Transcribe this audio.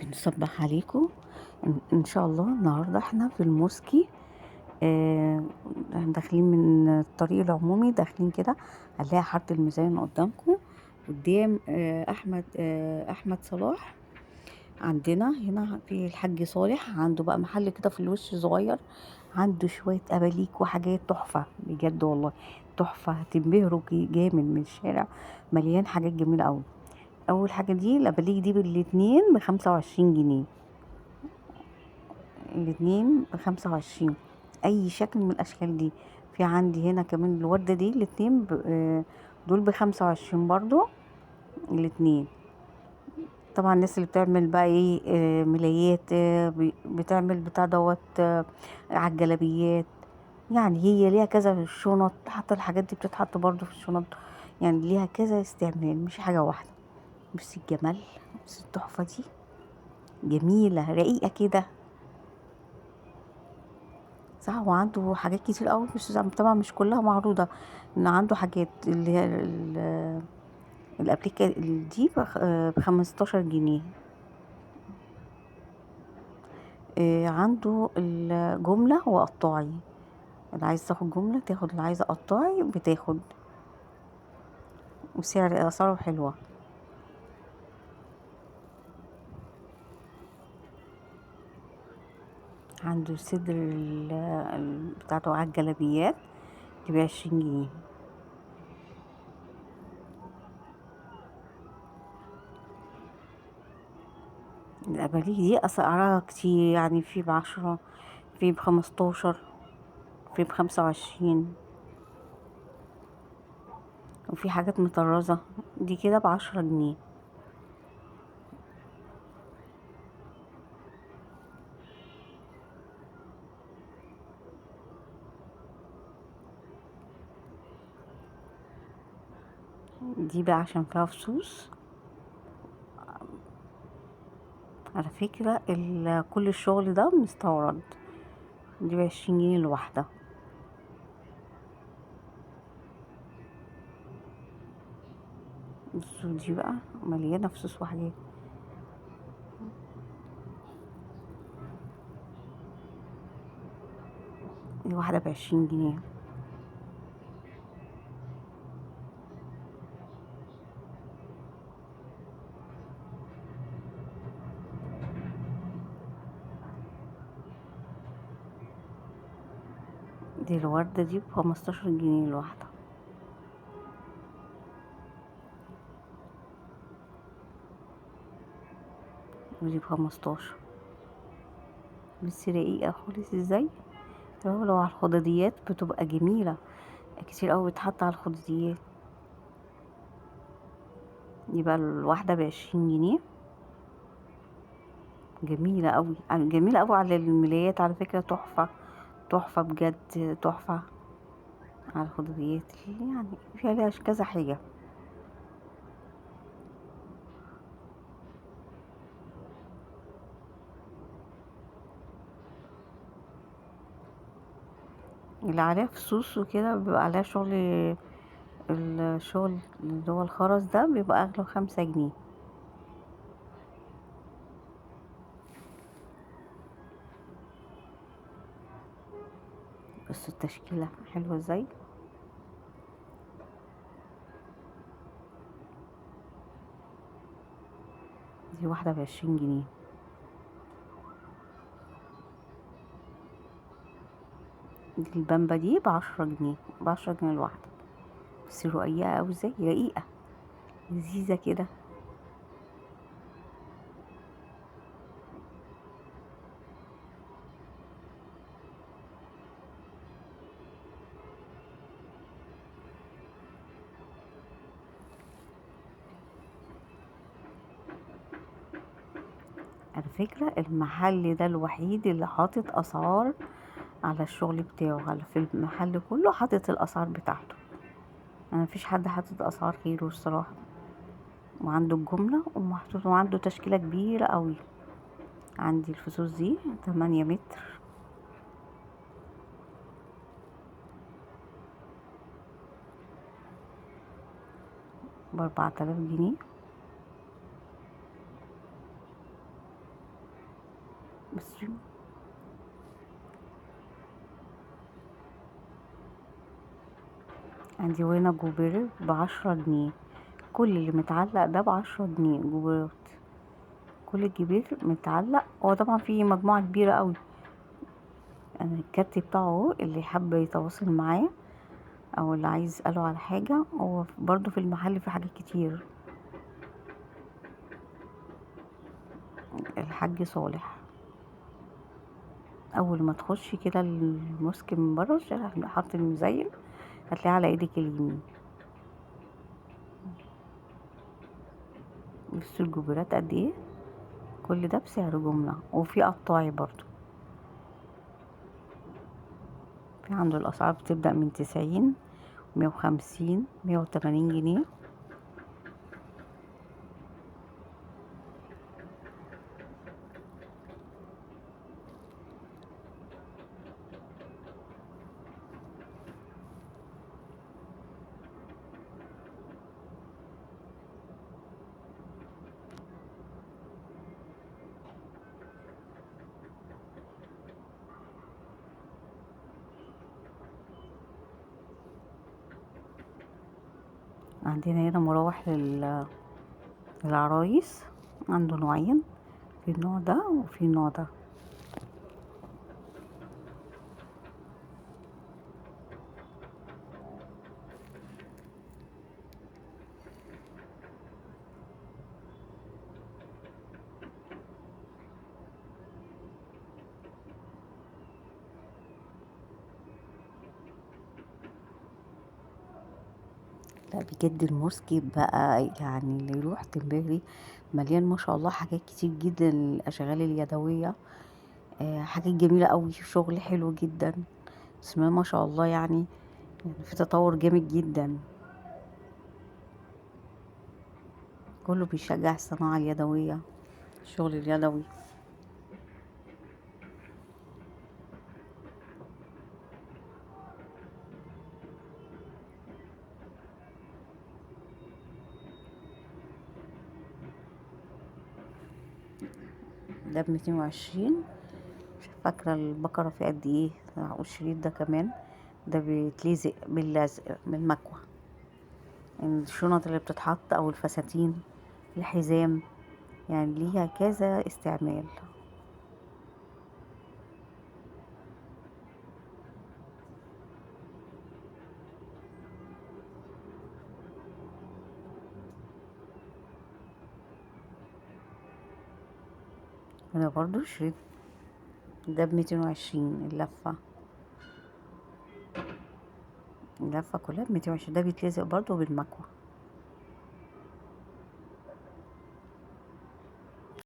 بنصبح عليكم. إن شاء الله النهارده احنا في الموسكي. آه، احنا داخلين من الطريق العمومي، داخلين كده هنلاقي حاره الميزان قدامكم، قدام احمد صلاح. عندنا هنا في الحاج صالح، عنده بقى محل كده في الوش صغير، عنده شويه اباليك وحاجات تحفه بجد والله، تحفه هتنبهروا جامد من الشارع، مليان حاجات جميله قوي. اول حاجه دي الاباليك دي بالاتنين ب25 جنيه، الاتنين ب25، اي شكل من الاشكال دي. في عندي هنا كمان الوردة دي الاتنين دول ب25 برضو الاتنين. طبعا الناس اللي بتعمل بقى ايه، ملايات، بتعمل بتاع دوت، على الجلابيات. يعني هي ليها كذا شنط، حتى الحاجات دي بتتحط برضو في الشنط، يعني ليها كذا استعمال مش حاجة واحدة. بس الجمال، بس التحفة دي جميلة رقيقة كده. صح، وعنده حاجات كتير قوي، بس طبعا مش كلها معروضة. ان عنده حاجات اللي هي الابليكا دي ب15 جنيه. عنده الجملة وقطاعي، اللي عايز تاخد جملة تاخد، اللي عايزة قطاعي بتاخد، وسعر اسعاره حلوة. عنده صدر بتاعته على الجلابيات دي ب20 جنيه. الأباليك دي أسعارها كتير، يعني في ب10، في ب15، في ب25، وفي حاجات مطرزة دي كده ب10 جنيه. دي بقى عشان فيها فصوص. على فكرة كل الشغل ده مستورد، دي ب20 جنيه الواحدة. بصوا دي بقى مليانة فصوص وحاجات، دي واحدة ب20 جنيه. دي الوردة دي ب15 جنيه الواحدة، ودي ب15. بس رقيقة خالص ازاي. لو على الخضديات بتبقى جميلة، كتير اوي بتحط على الخضديات. دي بقى الواحدة ب20 جنيه، جميلة اوي، جميلة اوي على الملايات على فكرة، تحفة، تحفة بجد تحفة على الخضروات، يعني فيها ليها كذا حاجة. اللي عليها فصوص وكده بيبقى عليها شغل، الشغل اللي هو الخرز ده بيبقى أغلى ب5 جنيه. بس التشكيلة حلوة ازاي. دي واحدة ب20 جنيه. دي البامبا دي ب10 جنيه، ب10 جنيه الواحدة. بس رقيقة أوي ازاي، رقيقة لذيذة كده. على فكرة المحل ده الوحيد اللي حاطط أسعار على الشغل بتاعه، في المحل كله حاطط الأسعار بتاعته، يعني مفيش حد حاطط أسعار غيره الصراحة. وعنده الجملة ومحطوط، وعنده تشكيلة كبيرة قوي. عندي الفصوص دي 8 متر ب4000 جنيه. بصي، عندي هنا جوبير ب10 جنيه، كل اللي متعلق ده ب10 جنيه جوبيرات. كل الجبير متعلق، هو طبعا في مجموعة كبيرة قوي. انا الكارت بتاعه اهو، اللي حابة يتواصل معاه او اللي عايز يسأله على حاجة، هو برضو في المحل في حاجات كتير. الحاج صالح. اول ما تخشي كده المسك من بره الشارع، حط المزين هتلاقيه على ايدك اليمين. بصوا الجبيرات قد ايه، كل ده بسعر جملة، وفي قطاعي برضو. في عنده الاسعار بتبدأ من 90، 150، 180 جنيه. عندنا هنا مراوح للعرايس، عنده نوعين، في النوع ده وفي النوع ده. لا بجد الموسكي بقى يعني اللي يروح تنبهري، مليان ما شاء الله حاجات كتير جدا، الاشغال اليدويه، حاجات جميله قوي، شغل حلو جدا، بسم الله ما شاء الله يعني في تطور جامد جدا. كله بيشجع الصناعه اليدويه، الشغل اليدوي. ده ب220. مش فاكره البقره في قد ايه، والشريط ده كمان، ده بيتلزق باللزق بالمكوه. الشنط اللي بتتحط او الفساتين، الحزام، يعني ليها كذا استعمال. هنا برضو شريط، ده ب220 اللفة. اللفة كلها ب220، ده بيتلزق برضو بالمكوة.